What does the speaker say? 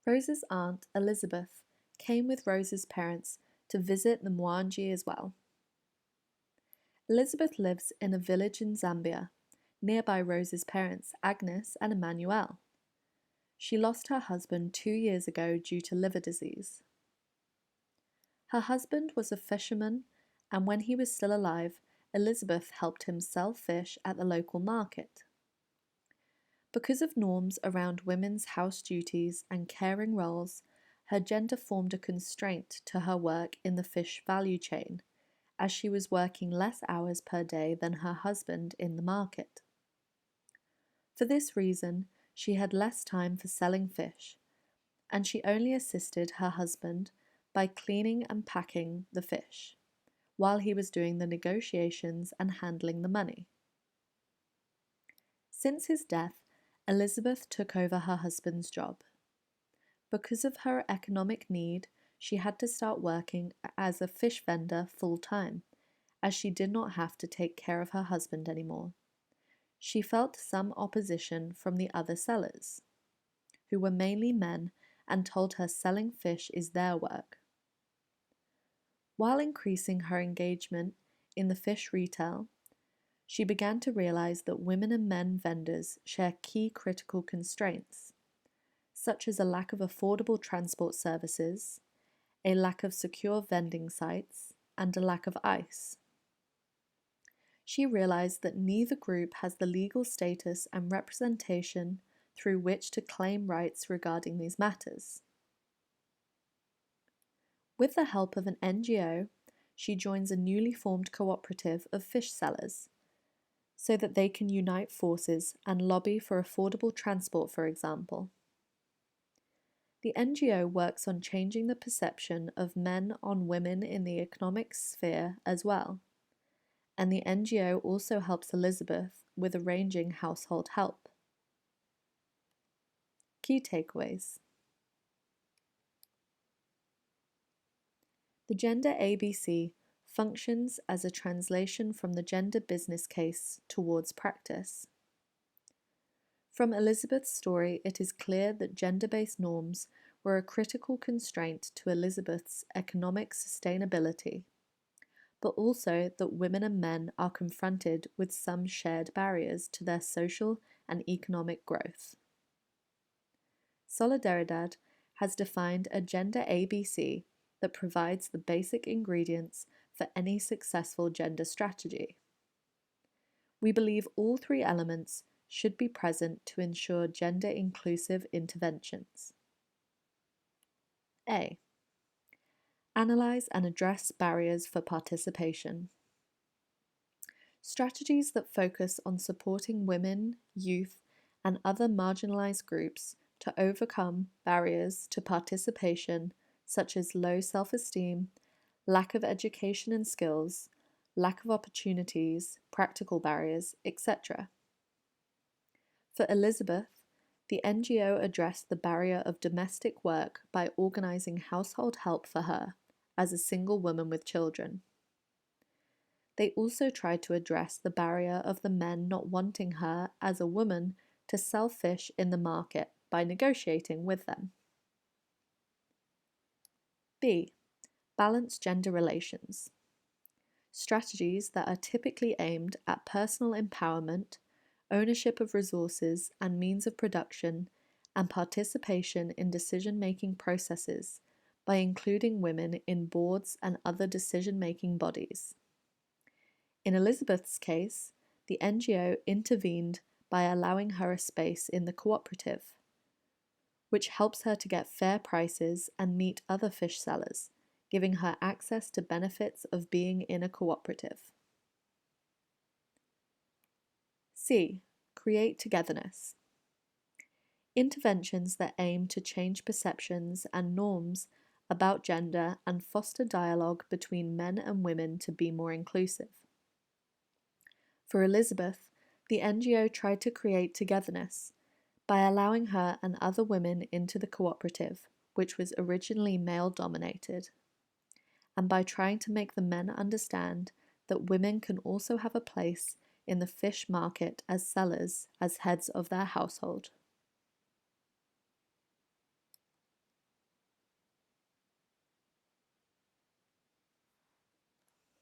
Rose's aunt, Elizabeth, came with Rose's parents to visit the Mwangi as well. Elizabeth lives in a village in Zambia, nearby Rose's parents, Agnes and Emmanuel. She lost her husband 2 years ago due to liver disease. Her husband was a fisherman, and when he was still alive, Elizabeth helped him sell fish at the local market. Because of norms around women's house duties and caring roles, her gender formed a constraint to her work in the fish value chain, as she was working less hours per day than her husband in the market. For this reason, she had less time for selling fish, and she only assisted her husband by cleaning and packing the fish, while he was doing the negotiations and handling the money. Since his death, Elizabeth took over her husband's job. Because of her economic need, she had to start working as a fish vendor full-time, as she did not have to take care of her husband anymore. She felt some opposition from the other sellers, who were mainly men and told her selling fish is their work. While increasing her engagement in the fish retail, she began to realize that women and men vendors share key critical constraints, such as a lack of affordable transport services, a lack of secure vending sites, and a lack of ice. She realized that neither group has the legal status and representation through which to claim rights regarding these matters. With the help of an NGO, she joins a newly formed cooperative of fish sellers, so that they can unite forces and lobby for affordable transport, for example. The NGO works on changing the perception of men on women in the economic sphere as well, and the NGO also helps Elizabeth with arranging household help. Key takeaways. The Gender ABC functions as a translation from the gender business case towards practice. From Elizabeth's story, it is clear that gender-based norms were a critical constraint to Elizabeth's economic sustainability, but also that women and men are confronted with some shared barriers to their social and economic growth. Solidaridad has defined a gender ABC that provides the basic ingredients for any successful gender strategy. We believe all three elements should be present to ensure gender-inclusive interventions. A. Analyze and address barriers for participation. Strategies that focus on supporting women, youth, and other marginalized groups to overcome barriers to participation such as low self-esteem, lack of education and skills, lack of opportunities, practical barriers, etc. For Elizabeth, the NGO addressed the barrier of domestic work by organizing household help for her as a single woman with children. They also tried to address the barrier of the men not wanting her as a woman to sell fish in the market by negotiating with them. B. Balance gender relations. Strategies that are typically aimed at personal empowerment, ownership of resources and means of production, and participation in decision-making processes by including women in boards and other decision-making bodies. In Elizabeth's case, the NGO intervened by allowing her a space in the cooperative, which helps her to get fair prices and meet other fish sellers, giving her access to benefits of being in a cooperative. C. Create togetherness. Interventions that aim to change perceptions and norms about gender and foster dialogue between men and women to be more inclusive. For Elizabeth, the NGO tried to create togetherness by allowing her and other women into the cooperative, which was originally male-dominated, and by trying to make the men understand that women can also have a place in the fish market as sellers, as heads of their household.